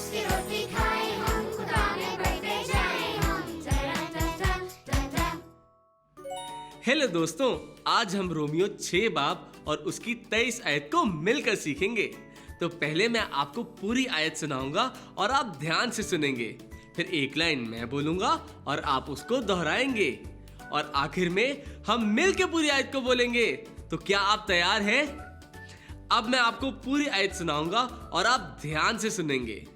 रोज की रोटी खाए हम, खुदा में बढ़ते जाए हम। हेलो दोस्तों, आज हम रोमियो 6 बाब और उसकी 23 आयत को मिलकर सीखेंगे। तो पहले मैं आपको पूरी आयत सुनाऊंगा और आप ध्यान से सुनेंगे। फिर एक लाइन मैं बोलूंगा और आप उसको दोहराएंगे और आखिर में हम मिलकर पूरी आयत को बोलेंगे। तो क्या आप तैयार हैं? अब मैं आपको पूरी आयत सुनाऊंगा और आप ध्यान से सुनेंगे।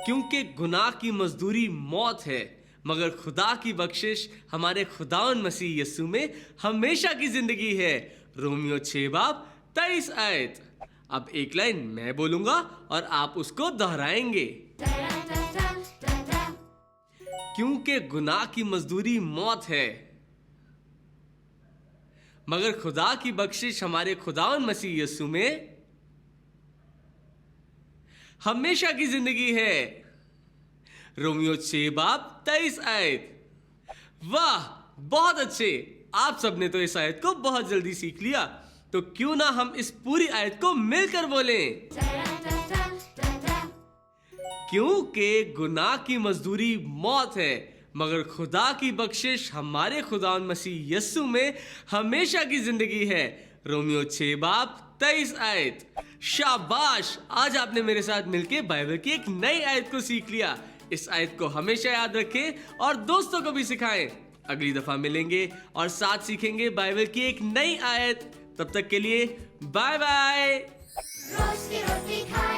क्योंकि गुनाह की मजदूरी मौत है, मगर खुदा की बख्शिश हमारे खुदावन मसीह यीशु में हमेशा की जिंदगी है। रोमियो 6 बाब 23 आयत। अब एक लाइन मैं बोलूंगा और आप उसको दोहराएंगे। क्योंकि गुनाह की मजदूरी मौत है, मगर खुदा की बख्शिश हमारे खुदावन मसीह यीशु में हमेशा की जिंदगी है। रोमियो 6 बाब 23 आयत। वाह, बहुत अच्छे। आप सबने तो इस आयत को बहुत जल्दी सीख लिया। तो क्यों ना हम इस पूरी आयत को मिलकर बोलें। क्योंकि गुनाह की मजदूरी मौत है, मगर खुदा की बख्शिश हमारे खुदा मसीह यीशु में हमेशा की जिंदगी है। रोमियो 6 बाब 23 आयत। शाबाश, आज आपने मेरे साथ मिलकर बाइबल की एक नई आयत को सीख लिया। इस आयत को हमेशा याद रखें और दोस्तों को भी सिखाएं। अगली दफा मिलेंगे और साथ सीखेंगे बाइबल की एक नई आयत। तब तक के लिए बाय बाय। रोज की रोटी खाए